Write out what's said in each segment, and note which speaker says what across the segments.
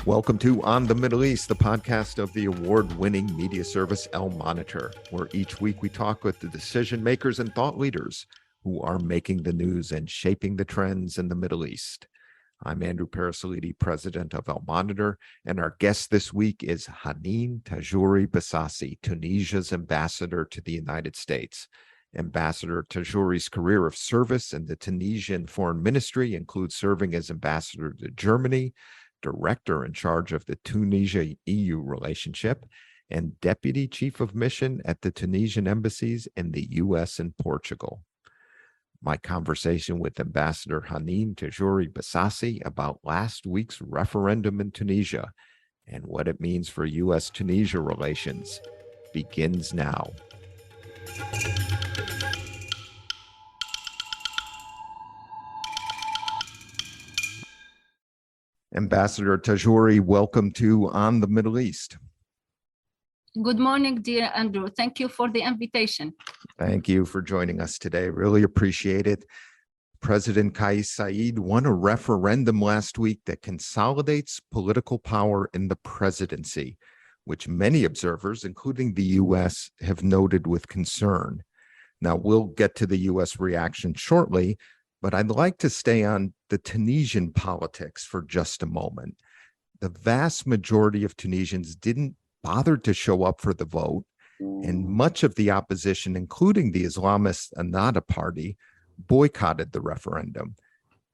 Speaker 1: Welcome to On the Middle East, the podcast of the award-winning media service El Monitor, where each week we talk with the decision makers and thought leaders who are making the news and shaping the trends in the Middle East. I'm Andrew Parasolidi, president of El Monitor, and our guest this week is Hanene Tajouri Bessassi, Tunisia's ambassador to the United States. Ambassador Tajouri's career of service in the Tunisian Foreign Ministry includes serving as ambassador to Germany, director in charge of the Tunisia-EU relationship, and deputy chief of mission at the Tunisian embassies in the U.S. and Portugal. My conversation with Ambassador Hanene Tajouri Bessassi about last week's referendum in Tunisia and what it means for U.S.-Tunisia relations begins now. Ambassador Tajouri, welcome to On the Middle East.
Speaker 2: Good morning, dear Andrew. Thank you for the invitation.
Speaker 1: Thank you for joining us today. Really appreciate it. President Kais Saied won a referendum last week that consolidates political power in the presidency, which many observers, including the U.S., have noted with concern. Now, we'll get to the U.S. reaction shortly, but I'd like to stay on the Tunisian politics for just a moment. The vast majority of Tunisians didn't bother to show up for the vote, and much of the opposition, including the Islamist Ennahda party, boycotted the referendum.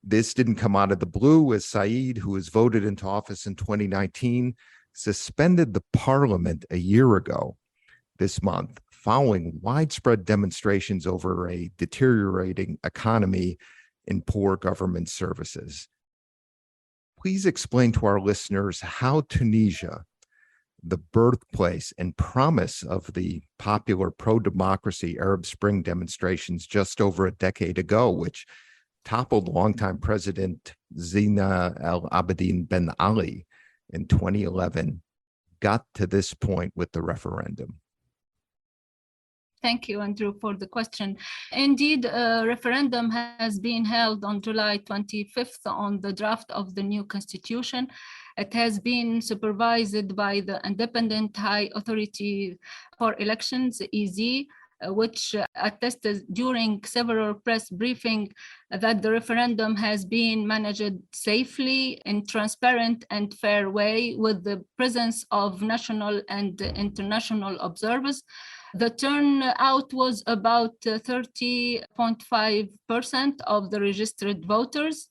Speaker 1: This didn't come out of the blue, as Saied, who was voted into office in 2019, suspended the parliament a year ago this month, following widespread demonstrations over a deteriorating economy in poor government services. Please explain to our listeners how Tunisia, the birthplace and promise of the popular pro-democracy Arab Spring demonstrations just over a decade ago, which toppled longtime President Zine El Abidine Ben Ali in 2011, got to this point with the referendum.
Speaker 2: Thank you, Andrew, for the question. Indeed, a referendum has been held on July 25th on the draft of the new constitution. It has been supervised by the Independent High Authority for Elections, EZ, which attested during several press briefings that the referendum has been managed safely in transparent and fair way with the presence of national and international observers. The turnout was about 30.5% of the registered voters.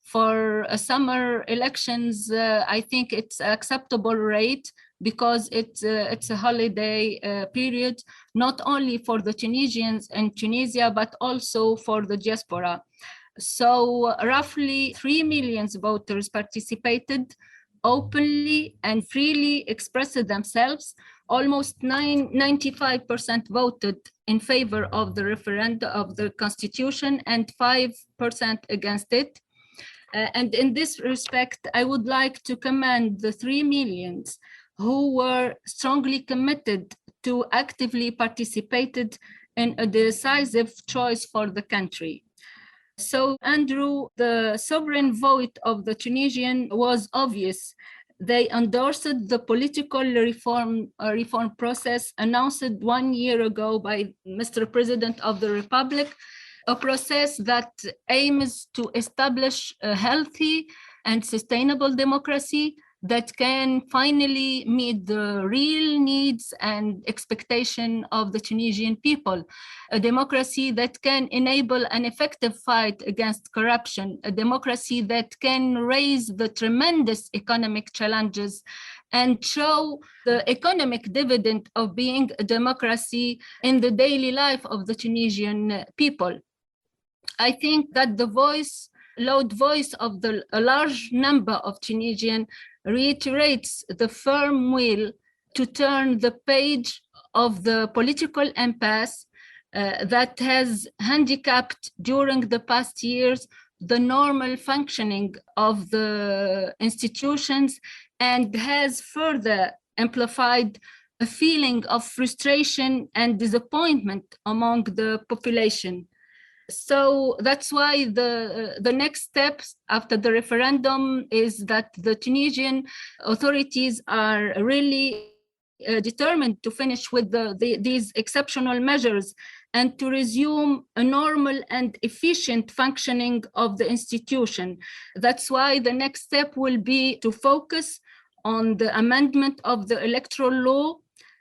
Speaker 2: For summer elections, I think it's an acceptable rate because it's a holiday period, not only for the Tunisians in Tunisia, but also for the diaspora. So roughly 3 million voters participated openly and freely expressed themselves. Almost 95% voted in favor of the referendum of the constitution and 5% against it. And in this respect, I would like to commend the 3 million who were strongly committed to actively participated in a decisive choice for the country. So, Andrew, the sovereign vote of the Tunisian was obvious. They endorsed the political reform process announced 1 year ago by Mr. President of the Republic, a process that aims to establish a healthy and sustainable democracy that can finally meet the real needs and expectation of the Tunisian people, a democracy that can enable an effective fight against corruption, a democracy that can raise the tremendous economic challenges and show the economic dividend of being a democracy in the daily life of the Tunisian people. I think that the loud voice of a large number of Tunisians reiterates the firm will to turn the page of the political impasse that has handicapped during the past years the normal functioning of the institutions and has further amplified a feeling of frustration and disappointment among the population. So that's why the next steps after the referendum is that the Tunisian authorities are really determined to finish with these exceptional measures and to resume a normal and efficient functioning of the institution. That's why the next step will be to focus on the amendment of the electoral law,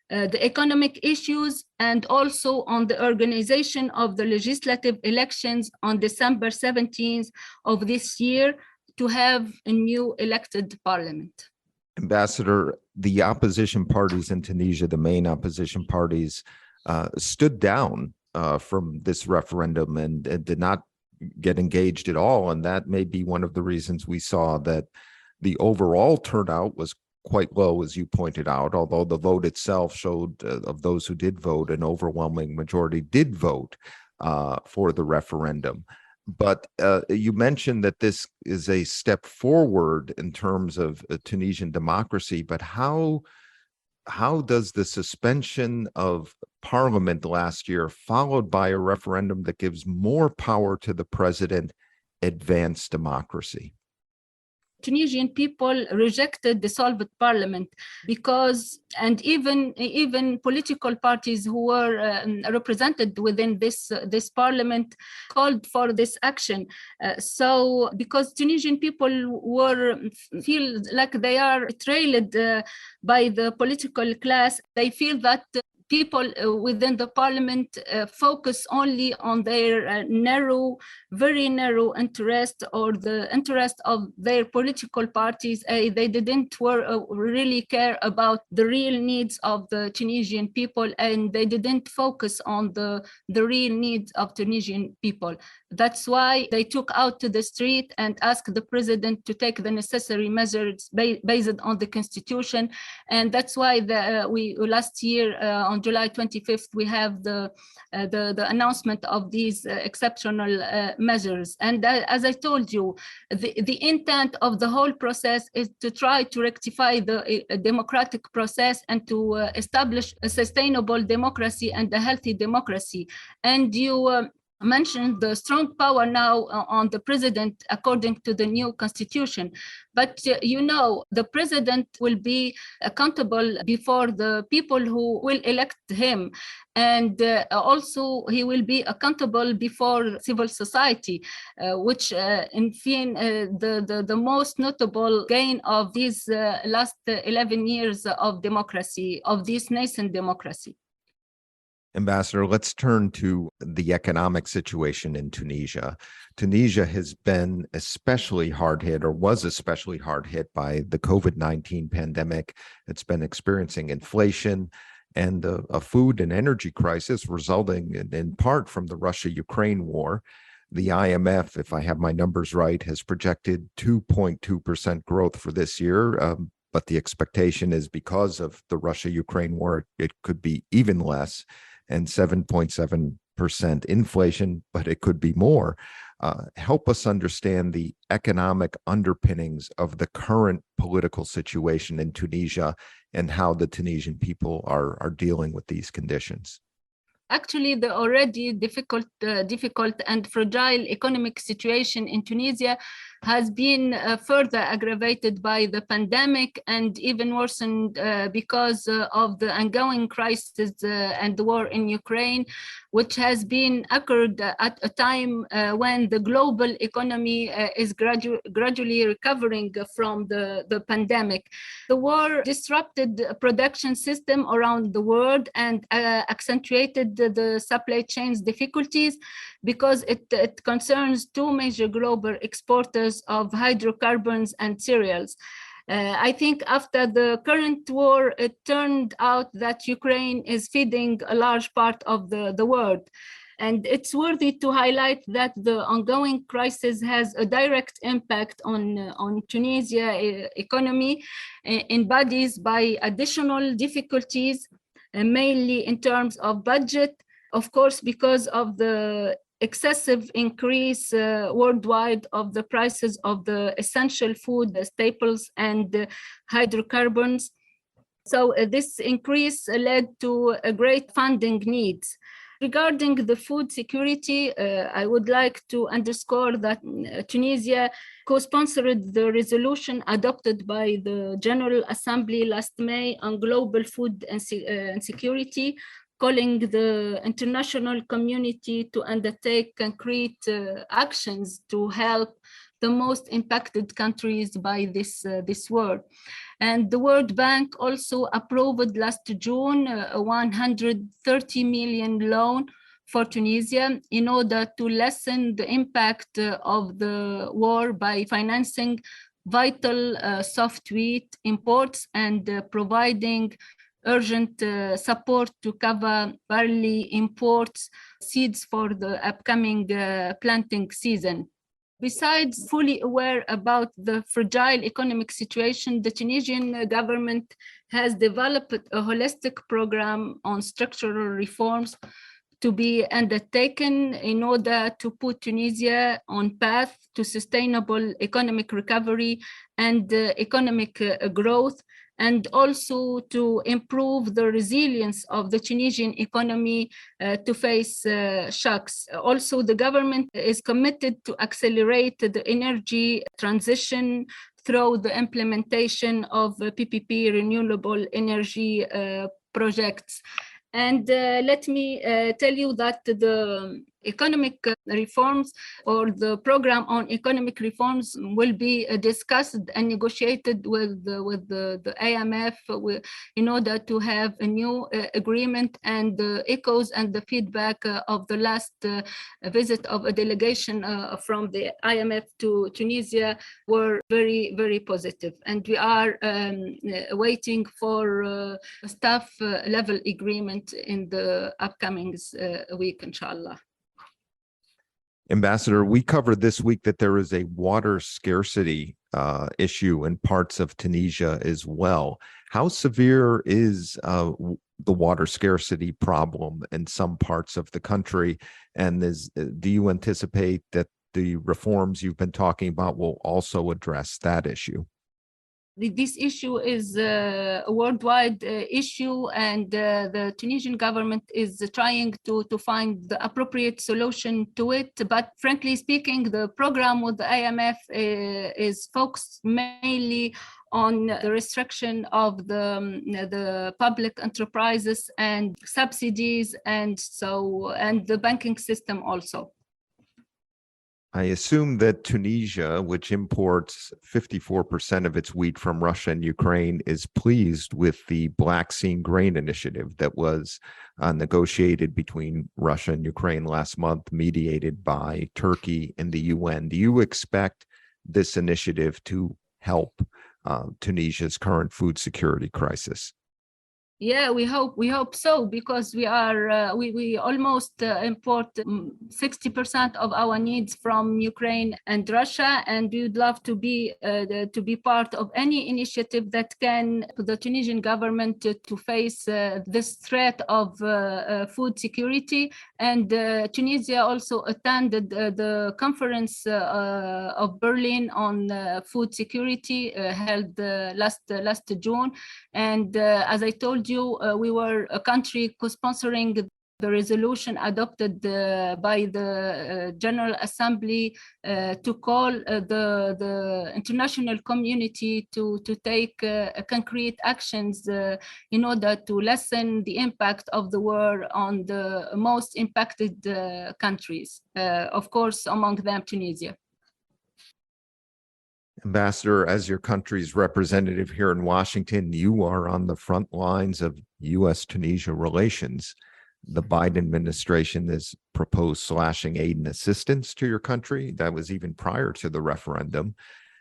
Speaker 2: the economic issues, and also on the organization of the legislative elections on December 17th of this year to have a new elected parliament.
Speaker 1: Ambassador, the opposition parties in Tunisia, the main opposition parties, stood down from this referendum and did not get engaged at all. And that may be one of the reasons we saw that the overall turnout was quite low, as you pointed out, although the vote itself showed of those who did vote, an overwhelming majority did vote for the referendum. But you mentioned that this is a step forward in terms of Tunisian democracy, but how does the suspension of parliament last year, followed by a referendum that gives more power to the president, advance democracy?
Speaker 2: Tunisian people rejected dissolved parliament because, and even political parties who were represented within this parliament called for this action. So because Tunisian people feel like they are trailed by the political class, they feel that people within the parliament focus only on their very narrow interest, or the interest of their political parties. They didn't really care about the real needs of the Tunisian people, and they didn't focus on the real needs of Tunisian people. That's why they took out to the street and asked the president to take the necessary measures based on the constitution. And that's why we last year on July 25th, we have the announcement of these exceptional measures. And as I told you, the intent of the whole process is to try to rectify the democratic process and to establish a sustainable democracy and a healthy democracy. And you mentioned the strong power now on the president according to the new constitution. But the president will be accountable before the people who will elect him. And also he will be accountable before civil society, which in fin, the most notable gain of these last 11 years of democracy, of this nascent democracy.
Speaker 1: Ambassador, let's turn to the economic situation in Tunisia. Tunisia has been especially hard hit, or was especially hard hit, by the COVID-19 pandemic. It's been experiencing inflation and a food and energy crisis resulting in part from the Russia-Ukraine war. The IMF, if I have my numbers right, has projected 2.2% growth for this year. But the expectation is, because of the Russia-Ukraine war, it could be even less, and 7.7% inflation, but it could be more. Help us understand the economic underpinnings of the current political situation in Tunisia and how the Tunisian people are dealing with these conditions.
Speaker 2: Actually, the already difficult and fragile economic situation in Tunisia has been further aggravated by the pandemic, and even worsened because of the ongoing crisis and the war in Ukraine, which has been occurred at a time when the global economy is gradually recovering from the pandemic. The war disrupted the production system around the world and accentuated the supply chains difficulties, because it concerns two major global exporters of hydrocarbons and cereals. I think after the current war, it turned out that Ukraine is feeding a large part of the world. And it's worthy to highlight that the ongoing crisis has a direct impact on Tunisia economy, embodied by additional difficulties, mainly in terms of budget, of course, because of the excessive increase worldwide of the prices of the essential food, the staples, and hydrocarbons. So this increase led to a great funding needs. Regarding the food security, I would like to underscore that Tunisia co-sponsored the resolution adopted by the General Assembly last May on global food and security, calling the international community to undertake concrete actions to help the most impacted countries by this war. And the World Bank also approved last June a 130 million loan for Tunisia in order to lessen the impact of the war by financing vital soft wheat imports and providing urgent support to cover barley imports, seeds for the upcoming planting season. Besides fully aware about the fragile economic situation, the Tunisian government has developed a holistic program on structural reforms to be undertaken in order to put Tunisia on path to sustainable economic recovery and economic growth, and also to improve the resilience of the Tunisian economy to face shocks. Also, the government is committed to accelerate the energy transition through the implementation of PPP renewable energy projects. And let me tell you that the economic reforms or the program on economic reforms will be discussed and negotiated with the IMF in order to have a new agreement, and the echoes and the feedback of the last visit of a delegation from the IMF to Tunisia were very, very positive. And we are waiting for a staff level agreement in the upcoming week, inshallah.
Speaker 1: Ambassador, we covered this week that there is a water scarcity issue in parts of Tunisia as well. How severe is the water scarcity problem in some parts of the country? And do you anticipate that the reforms you've been talking about will also address that issue?
Speaker 2: This issue is a worldwide issue, and the Tunisian government is trying to find the appropriate solution to it. But frankly speaking, the program with the IMF is focused mainly on the restriction of the public enterprises and subsidies, and the banking system also.
Speaker 1: I assume that Tunisia, which imports 54% of its wheat from Russia and Ukraine, is pleased with the Black Sea Grain Initiative that was negotiated between Russia and Ukraine last month, mediated by Turkey and the UN. Do you expect this initiative to help Tunisia's current food security crisis?
Speaker 2: Yeah, we hope so, because we almost import 60% of our needs from Ukraine and Russia, and we would love to be part of any initiative that can the Tunisian government to face this threat of food security. And Tunisia also attended the conference of Berlin on food security held last June, and as I told you, we were a country co-sponsoring the resolution adopted by the General Assembly to call the international community to take concrete actions in order to lessen the impact of the war on the most impacted countries, of course, among them Tunisia.
Speaker 1: Ambassador, as your country's representative here in Washington, you are on the front lines of U.S.-Tunisia relations. The Biden administration has proposed slashing aid and assistance to your country. That was even prior to the referendum.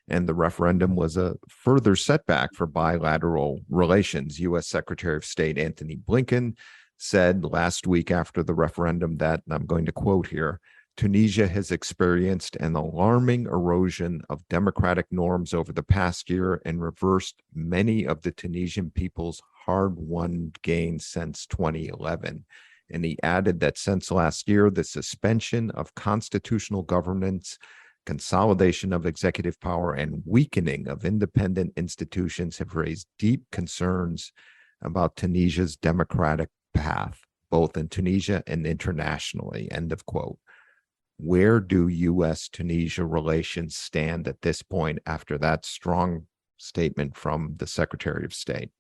Speaker 1: And the referendum was a further setback for bilateral relations. U.S. Secretary of State Antony Blinken said last week after the referendum that, and I'm going to quote here, Tunisia has experienced an alarming erosion of democratic norms over the past year and reversed many of the Tunisian people's hard-won gains since 2011. And he added that since last year, the suspension of constitutional governance, consolidation of executive power, and weakening of independent institutions have raised deep concerns about Tunisia's democratic path. both in Tunisia and internationally, end of quote. Where do U.S.-Tunisia relations stand at this point after that strong statement from the Secretary of State?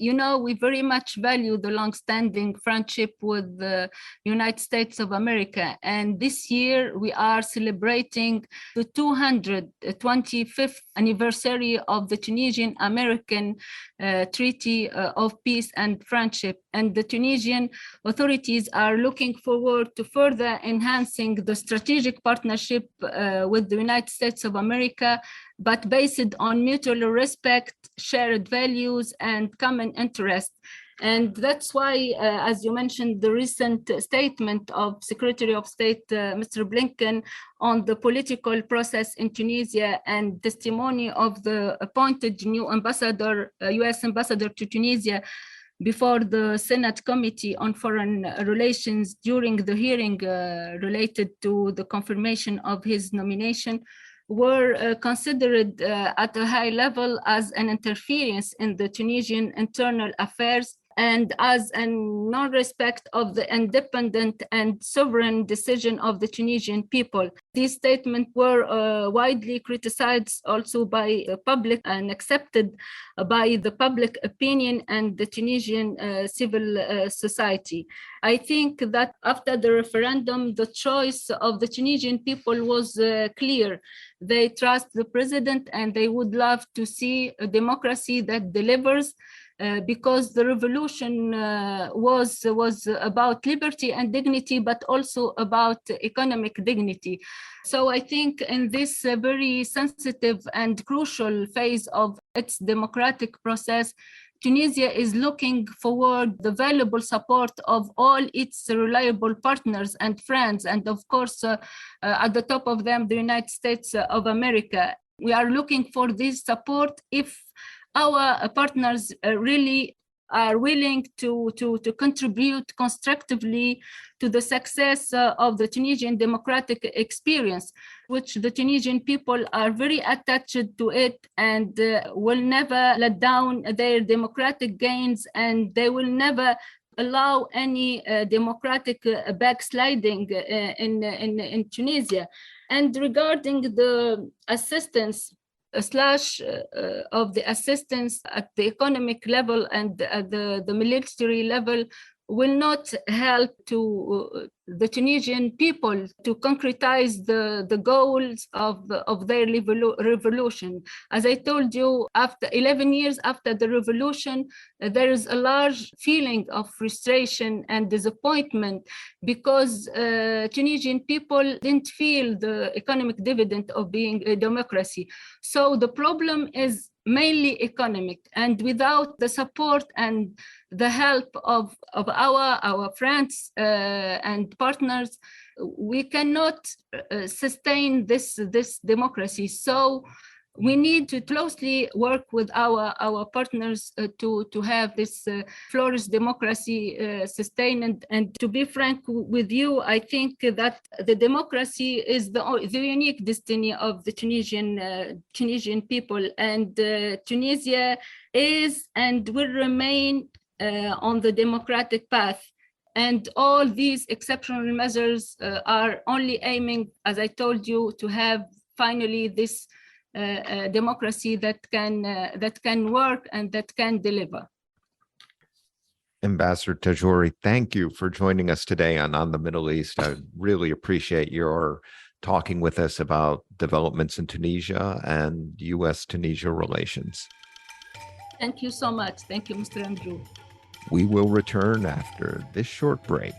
Speaker 2: You know, we very much value the long-standing friendship with the United States of America. And this year we are celebrating the 225th anniversary of the Tunisian-American Treaty of Peace and Friendship. And the Tunisian authorities are looking forward to further enhancing the strategic partnership with the United States of America, but based on mutual respect, shared values, and common interest. And that's why, as you mentioned, the recent statement of Secretary of State Mr. Blinken on the political process in Tunisia and testimony of the appointed new ambassador, US ambassador to Tunisia, before the Senate Committee on Foreign Relations during the hearing related to the confirmation of his nomination, were considered at a high level as an interference in the Tunisian internal affairs and as a non-respect of the independent and sovereign decision of the Tunisian people. These statements were widely criticized also by the public and accepted by the public opinion and the Tunisian civil society. I think that after the referendum, the choice of the Tunisian people was clear. They trust the president and they would love to see a democracy that delivers, because the revolution was about liberty and dignity, but also about economic dignity. So I think in this very sensitive and crucial phase of its democratic process, Tunisia is looking forward the valuable support of all its reliable partners and friends, and of course, at the top of them, the United States of America. We are looking for this support if our partners really are willing to contribute constructively to the success of the Tunisian democratic experience, which the Tunisian people are very attached to it and will never let down their democratic gains, and they will never allow any democratic backsliding in Tunisia. And regarding the assistance, of the assistance at the economic level and at the military level will not help to the Tunisian people to concretize the goals of their revolution. As I told you, after 11 years after the revolution, there is a large feeling of frustration and disappointment because Tunisian people didn't feel the economic dividend of being a democracy. So the problem is mainly economic, and without the support and the help of our friends and partners, we cannot sustain this democracy. So we need to closely work with our partners to have this flourish democracy sustained. And to be frank with you, I think that the democracy is the unique destiny of the Tunisian people, and Tunisia is and will remain on the democratic path. And all these exceptional measures are only aiming, as I told you, to have finally this democracy that can work and that can deliver.
Speaker 1: Ambassador Tajouri, thank you for joining us today on the Middle East. I really appreciate your talking with us about developments in Tunisia and U.S.-Tunisia relations.
Speaker 2: Thank you so much. Thank you, Mr. Andrew.
Speaker 1: We will return after this short break.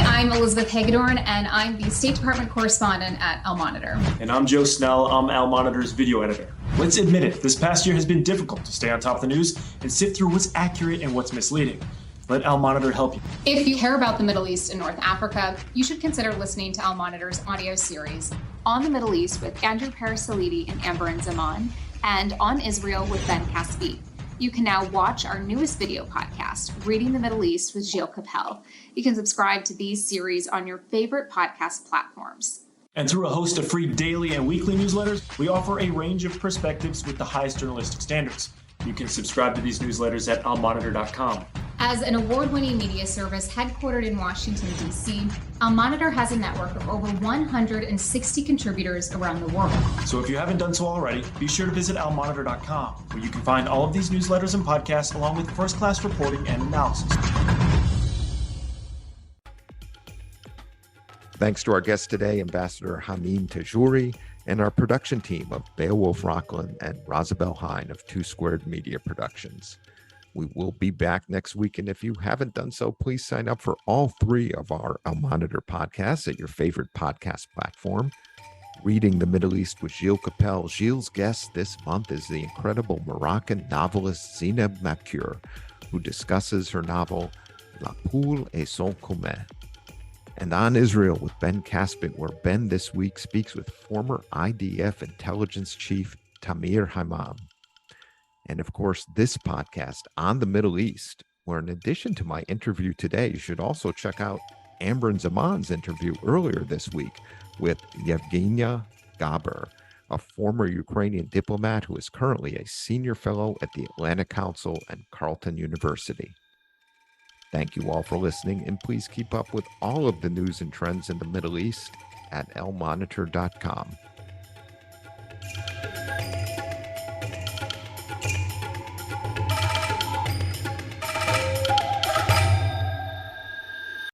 Speaker 3: I'm Elizabeth Hagedorn, and I'm the State Department correspondent at Al Monitor.
Speaker 4: And I'm Joe Snell. I'm Al Monitor's video editor. Let's admit it, this past year has been difficult to stay on top of the news and sift through what's accurate and what's misleading. Let Al Monitor help you.
Speaker 3: If you care about the Middle East and North Africa, you should consider listening to Al Monitor's audio series On the Middle East with Andrew Parasiliti and Amber and Zaman, and On Israel with Ben Caspi. You can now watch our newest video podcast, Reading the Middle East with Gilles Capel. You can subscribe to these series on your favorite podcast platforms.
Speaker 4: And through a host of free daily and weekly newsletters, we offer a range of perspectives with the highest journalistic standards. You can subscribe to these newsletters at almonitor.com.
Speaker 3: As an award-winning media service headquartered in Washington, D.C., Al Monitor has a network of over 160 contributors around the world.
Speaker 4: So if you haven't done so already, be sure to visit almonitor.com, where you can find all of these newsletters and podcasts along with first-class reporting and analysis.
Speaker 1: Thanks to our guest today, Ambassador Hanene Tajouri, and our production team of Beowulf Rockland and Rosabelle Hine of Two Squared Media Productions. We will be back next week, and if you haven't done so, please sign up for all three of our Al Monitor podcasts at your favorite podcast platform. Reading the Middle East with Gilles Capel. Gilles' guest this month is the incredible Moroccan novelist Zineb Makur, who discusses her novel La Poule et son Commet. And On Israel with Ben Caspin, where Ben this week speaks with former IDF intelligence chief Tamir Hammam. And of course, this podcast On the Middle East, where in addition to my interview today, you should also check out Amber Zaman's interview earlier this week with Yevgenia Gaber, a former Ukrainian diplomat who is currently a senior fellow at the Atlantic Council and Carleton University. Thank you all for listening, and please keep up with all of the news and trends in the Middle East at almonitor.com.